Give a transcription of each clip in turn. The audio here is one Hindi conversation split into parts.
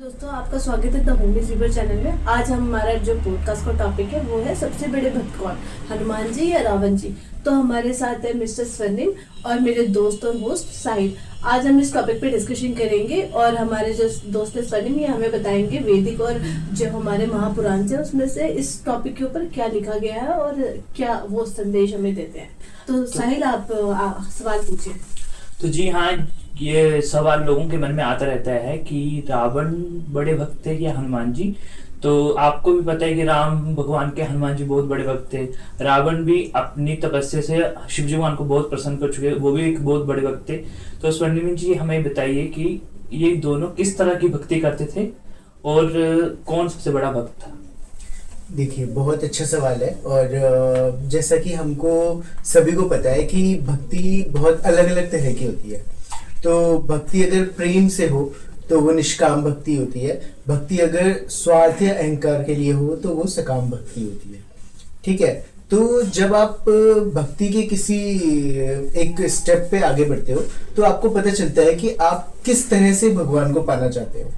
दोस्तों, आपका स्वागत है द होमी रिवर चैनल में। आज हमारा जो पॉडकास्ट का टॉपिक है वो है सबसे बड़े भक्त कौन, हनुमान जी या रावण जी। तो हमारे साथ है मिस्टर स्वर्णिम और मेरे दोस्त और होस्ट साहिल। आज हम इस टॉपिक पे डिस्कशन करेंगे और हमारे जो दोस्त है स्वर्णिम ये हमें बताएंगे वैदिक और जो हमारे महापुराण से उसमें से इस टॉपिक के ऊपर क्या लिखा गया है और क्या वो संदेश हमें देते हैं। तो साहिल आप सवाल पूछिए। तो जी हाँ, ये सवाल लोगों के मन में आता रहता है कि रावण बड़े भक्त थे या हनुमान जी। तो आपको भी पता है कि राम भगवान के हनुमान जी बहुत बड़े भक्त थे। रावण भी अपनी तपस्या से शिव जी भगवान को बहुत प्रसन्न कर चुके, वो भी एक बहुत बड़े भक्त थे। तो स्वर्णिम जी हमें बताइए कि ये दोनों किस तरह की भक्ति करते थे और कौन सबसे बड़ा भक्त था। देखिए, बहुत अच्छा सवाल है। और जैसा कि हमको सभी को पता है कि भक्ति बहुत अलग अलग तरह की होती है। तो भक्ति अगर प्रेम से हो तो वो निष्काम भक्ति होती है। भक्ति अगर स्वार्थ या अहंकार के लिए हो तो वो सकाम भक्ति होती है। ठीक है। तो जब आप भक्ति के किसी एक स्टेप पे आगे बढ़ते हो तो आपको पता चलता है कि आप किस तरह से भगवान को पाना चाहते हो।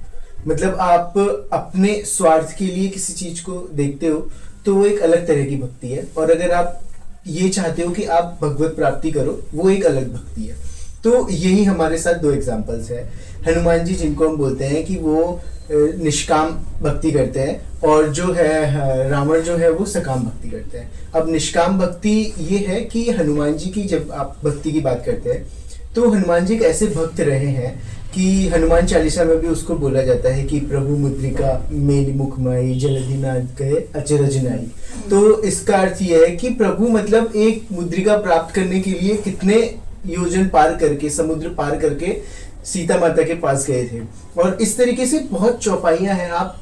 मतलब आप अपने स्वार्थ के लिए किसी चीज को देखते हो तो वो एक अलग तरह की भक्ति है, और अगर आप ये चाहते हो कि आप भगवत प्राप्ति करो वो एक अलग भक्ति है। तो यही हमारे साथ दो एग्जांपल्स है। हनुमान जी जिनको हम बोलते हैं कि वो निष्काम भक्ति करते हैं, और जो है रावण जो है वो सकाम भक्ति करते हैं। अब निष्काम भक्ति ये है कि हनुमान जी की जब आप भक्ति की बात करते हैं तो हनुमान जी एक ऐसे भक्त रहे हैं कि हनुमान चालीसा में भी उसको बोला जाता है कि प्रभु मुद्रिका मेली मुखमाई जलधि नाद कहे अचरज नाई। तो इसका अर्थ यह है कि प्रभु मतलब एक मुद्रिका प्राप्त करने के लिए कितने योजन पार करके, समुद्र पार करके सीता माता के पास गए थे। और इस तरीके से बहुत चौपाइयां हैं। आप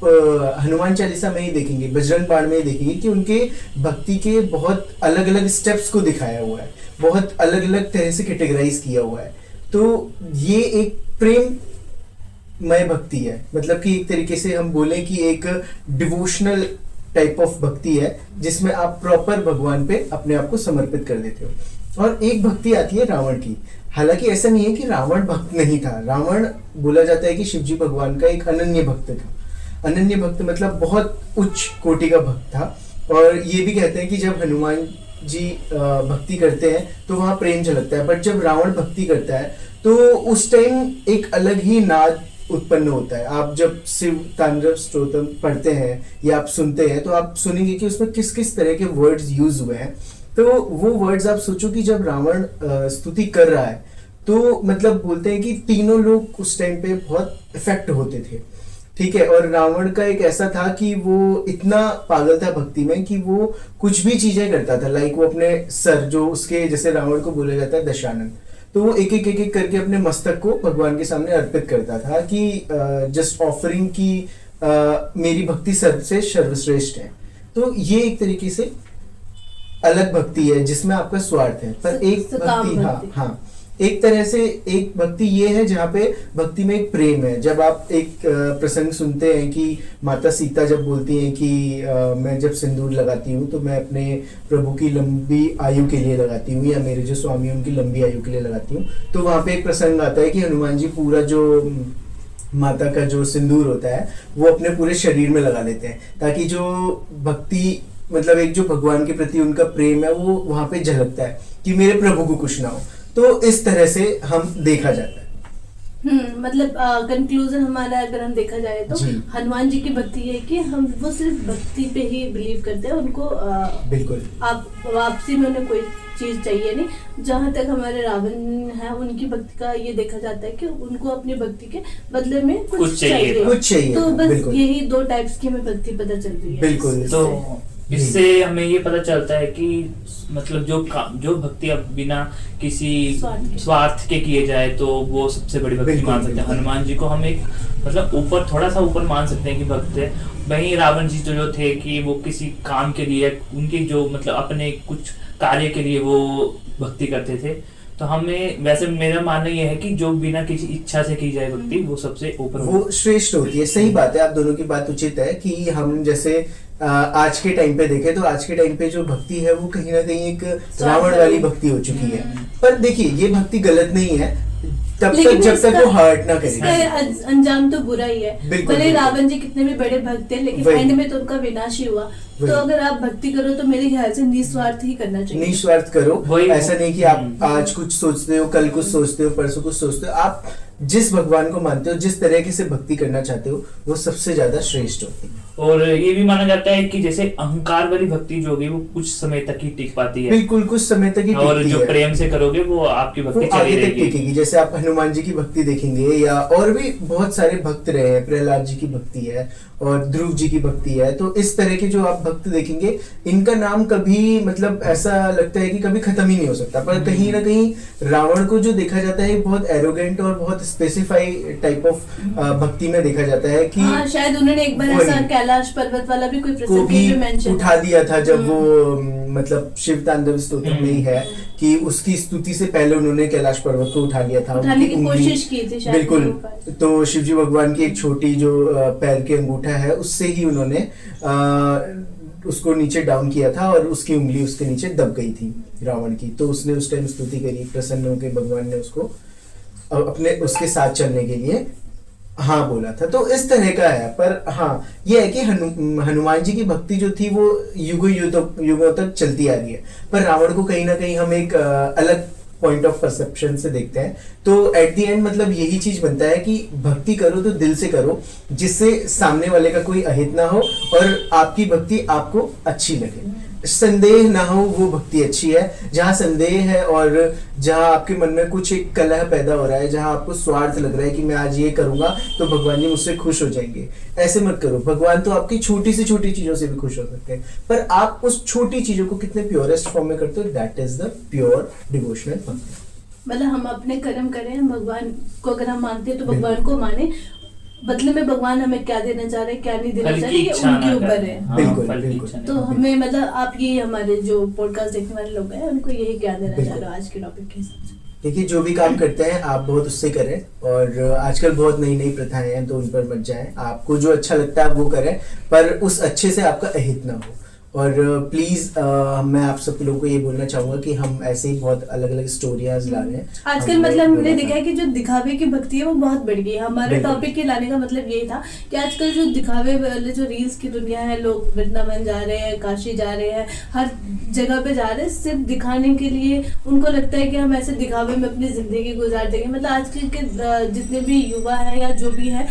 हनुमान चालीसा में ही देखेंगे, बजरंग बाण में ही देखेंगे कि उनके भक्ति के बहुत अलग अलग स्टेप्स को दिखाया हुआ है, बहुत अलग अलग तरह से कैटेगराइज किया हुआ है। तो ये एक प्रेममय भक्ति है। मतलब कि एक तरीके से हम बोले कि एक डिवोशनल टाइप ऑफ भक्ति है जिसमें आप प्रॉपर भगवान पे अपने आप को समर्पित कर देते हो। और एक भक्ति आती है रावण की। हालांकि ऐसा नहीं है कि रावण भक्त नहीं था। रावण बोला जाता है कि शिव जी भगवान का एक अनन्य भक्त था। अनन्य भक्त मतलब बहुत उच्च कोटि का भक्त था। और ये भी कहते हैं कि जब हनुमान जी भक्ति करते हैं तो वहां प्रेम झलकता है, बट जब रावण भक्ति करता है तो उस टाइम एक अलग ही नाद उत्पन्न होता है। आप जब शिव तांडव स्तोत्रम पढ़ते हैं या आप सुनते हैं तो आप सुनेंगे कि उसमें किस किस तरह के वर्ड्स यूज हुए हैं। तो वो वर्ड्स आप सोचो कि जब रावण स्तुति कर रहा है तो मतलब बोलते हैं कि तीनों लोग उस टाइम पे बहुत इफेक्ट होते थे। ठीक है। और रावण का एक ऐसा था कि वो इतना पागल था भक्ति में कि वो कुछ भी चीजें करता था। लाइक वो अपने सर जो उसके, जैसे रावण को बोला जाता है दशानन, तो वो एक एक करके अपने मस्तक को भगवान के सामने अर्पित करता था कि जस्ट ऑफरिंग की मेरी भक्ति सबसे सर्वश्रेष्ठ है। तो ये एक तरीके से अलग भक्ति है जिसमें आपका स्वार्थ है। पर एक भक्ति हाँ एक तरह से एक भक्ति ये है जहाँ पे भक्ति में एक प्रेम है। जब आप एक प्रसंग सुनते हैं कि माता सीता जब बोलती हैं कि मैं जब सिंदूर लगाती हूँ तो मैं अपने प्रभु की लंबी आयु के लिए लगाती हूँ, या मेरे जो स्वामी उनकी लंबी आयु के लिए लगाती हूँ। तो वहाँ पे एक प्रसंग आता है कि हनुमान जी पूरा जो माता का जो सिंदूर होता है वो अपने पूरे शरीर में लगा लेते हैं, ताकि जो भक्ति मतलब एक जो भगवान के प्रति उनका प्रेम है वो वहां पे झलकता है कि मेरे प्रभु को कुछ ना हो। तो इस तरह से हम देखा जाता है। मतलब कंक्लूजन हमारा अगर हम देखा जाए तो हनुमान जी की भक्ति है कि हम वो सिर्फ भक्ति पे ही बिलीव करते हैं। उनको बिल्कुल आप वापसी में उन्हें कोई चीज चाहिए नहीं। जहाँ तक हमारे रावण है उनकी भक्ति का ये देखा जाता है कि उनको अपनी भक्ति के बदले में कुछ चाहिए। तो बस यही दो टाइप्स की हमें भक्ति पता चल रही है। बिल्कुल। तो इससे हमें ये पता चलता है कि मतलब जो भक्ति अब बिना किसी स्वार्थ के किए जाए तो वो सबसे बड़ी भक्ति मान सकते हैं। हनुमान जी को हम एक मतलब ऊपर थोड़ा सा ऊपर मान सकते हैं कि भक्त है। वहीं रावण जी जो थे कि वो किसी काम के लिए, उनके जो मतलब अपने कुछ कार्य के लिए वो भक्ति करते थे। तो हमें वैसे मेरा मानना यह है कि जो बिना किसी इच्छा से की जाए भक्ति वो सबसे ऊपर वो श्रेष्ठ होती है। सही बात है, आप दोनों की बात उचित है कि हम जैसे आज के टाइम पे देखें तो आज के टाइम पे जो भक्ति है वो कहीं ना कहीं एक रावण वाली भक्ति हो चुकी है। पर देखिए, ये भक्ति गलत नहीं है। तब तक लेकिन जब तक इसका- वो हर्ट ना करे। इसका अंजाम तो बुरा ही है। बिल्कुल, भले बिल्कुल। रावण जी कितने भी बड़े भक्त थे, लेकिन वही। एंड में तो उनका विनाश ही हुआ। तो वही। अगर आप भक्ति करो तो मेरे ख्याल से निस्वार्थ ही करना चाहिए। निस्वार्थ करो, वही- ऐसा नहीं कि आप आज कुछ सोचते हो, कल कुछ सोचते हो, परसों कुछ सोचते हो। आप जिस भगवान को मानते हो, जिस तरीके से भक्ति करना चाहते हो, वो सबसे ज्यादा श्रेष्ठ होती है। और ये भी माना जाता है कि जैसे अहंकार वाली भक्ति जो होगी वो कुछ समय तक ही टिक पाती है, बिल्कुल कुछ समय तक ही और टिकती जो है। प्रेम से करोगे वो आपकी वो भक्ति चली आगे तक रहेगी। टिकेगी। जैसे आप हनुमान जी की भक्ति देखेंगे, या और भी बहुत सारे भक्त रहे हैं, प्रहलाद जी की भक्ति है और ध्रुव जी की भक्ति है। तो इस तरह के जो आप भक्त देखेंगे, इनका नाम कभी मतलब ऐसा लगता है कि कभी खत्म ही नहीं हो सकता। पर कहीं ना कहीं रावण को जो देखा जाता है बहुत एरोगेंट और बहुत स्पेसिफाई टाइप ऑफ भक्ति में देखा जाता है कि हाँ, शायद उन्होंने एक बार वही। ऐसा कैलाश पर्वत वाला भी कोई को प्रसंग भी में मेंशन उठा दिया था जब वो मतलब शिव तांडव स्तोत्र में ही है कि उसकी स्तुति से पहले उन्होंने कैलाश पर्वत को उठा लिया था। उठाने उनकी की उंगली- कोशिश की थी शायद बिल्कुल। के ऊपर। तो शिव जी भगवान की एक छोटी जो पैर के अंगूठा है, उससे ही उन्होंने उसको नीचे डाउन किया था और उसकी उंगली उसके नीचे दब गई थी रावण की। तो उसने उस टाइम स्तुति करी, प्रसन्न होकर भगवान ने उसको अपने उसके साथ चलने के लिए हाँ बोला था। तो इस तरह का है। पर हाँ, ये है कि हनुमान जी की भक्ति जो थी वो युगों तक चलती आ रही है। पर रावण को कहीं ना कहीं हम एक अलग पॉइंट ऑफ परसेप्शन से देखते हैं। तो एट द एंड मतलब यही चीज बनता है कि भक्ति करो तो दिल से करो, जिससे सामने वाले का कोई अहित ना हो और आपकी भक्ति आपको अच्छी लगे। संदेह ना हो, वो भक्ति अच्छी है। जहाँ संदेह है और जहाँ आपके मन में कुछ एक कलह पैदा हो रहा है, जहाँ आपको स्वार्थ लग रहा है कि मैं आज ये करूंगा तो भगवान जी मुझसे खुश हो जाएंगे, ऐसे मत करो। भगवान तो आपकी छोटी से छोटी चीजों से भी खुश हो सकते हैं, पर आप उस छोटी चीजों को कितने प्योरेस्ट फॉर्म में करते हो, that is the pure devotional भक्ति। मतलब हम अपने कर्म करें, भगवान को अगर हम मानते हैं तो भगवान को माने। बदले में भगवान हमें क्या देना चाह रहे हैं, क्या नहीं देना फल चाह की रहे, ये इच्छा उनके ना ऊपर करें। है। हाँ, बिल्कुल, फल की बिल्कुल। इच्छा ना तो करें। हमें मतलब आप ये हमारे जो पॉडकास्ट देखने वाले लोग हैं उनको यही क्या देना चाह रहे हो आज के टॉपिक के हिसाब से? देखिए, जो भी काम करते हैं आप बहुत उससे करें। और आजकल बहुत नई नई प्रथाएं हैं तो उन पर मत जाएं। आपको जो अच्छा लगता है आप वो करें, पर उस अच्छे से आपका अहित ना हो। और प्लीज मैं आप सब लोगों को ये बोलना चाहूंगा कि हम ऐसे ही बहुत अलग अलग स्टोरीज ला रहे हैं आजकल मतलब हमने देखा है कि जो दिखावे की भक्ति है वो बहुत बढ़ गई है। हमारे बिल्कुल। टॉपिक के लाने का मतलब यही था कि आजकल जो दिखावे वाले जो रील्स की दुनिया है, लोग वृंदावन जा रहे हैं, काशी जा रहे हैं, हर जगह पे जा रहे हैं सिर्फ दिखाने के लिए। उनको लगता है कि हम ऐसे दिखावे में अपनी जिंदगी गुजार देंगे। मतलब आजकल के जितने भी युवा है या जो भी है,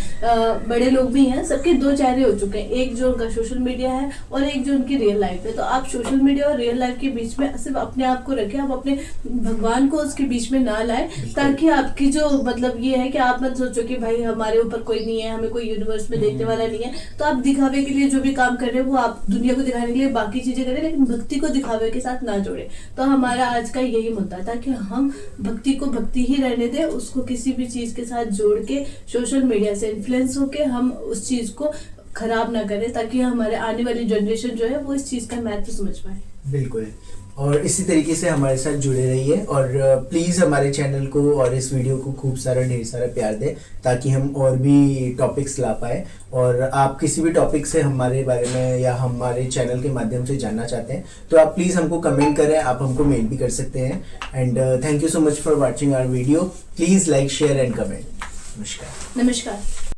बड़े लोग भी हैं, सबके दो चेहरे हो चुके हैं। एक जो उनका सोशल मीडिया है और एक जो उनकी रियल लाइफ है। तो आप सोशल मीडिया और रियल लाइफ के बीच में सिर्फ अपने आप को रखें, आप अपने भगवान को उसके बीच में ना लाएं, ताकि आपकी जो मतलब ये है कि आप मत सोचो कि भाई हमारे ऊपर कोई नहीं है, हमें कोई यूनिवर्स में देखने वाला नहीं है। तो आप दिखावे के लिए जो भी काम कर रहे हैं वो आप दुनिया को दिखाने के लिए बाकी चीजें करें, लेकिन भक्ति को दिखावे के साथ ना जोड़े। तो हमारा आज का यही मुद्दा था कि हम भक्ति को भक्ति ही रहने दें, उसको किसी भी चीज के साथ जोड़ के सोशल मीडिया से इन्फ्लुएंस होके हम उस चीज को खराब ना करें, ताकि हमारे आने वाली जनरेशन जो है वो इस चीज का महत्व समझ पाए। बिल्कुल। और इसी तरीके से हमारे साथ जुड़े रहिए और प्लीज़ हमारे चैनल को और इस वीडियो को खूब सारा ढेर सारा प्यार दें, ताकि हम और भी टॉपिक्स ला पाए। और आप किसी भी टॉपिक से हमारे बारे में या हमारे चैनल के माध्यम से जानना चाहते हैं तो आप प्लीज़ हमको कमेंट करें, आप हमको मेल भी कर सकते हैं। And thank you so much for watching our video. Please like, share and comment. नमस्कार। नमस्कार।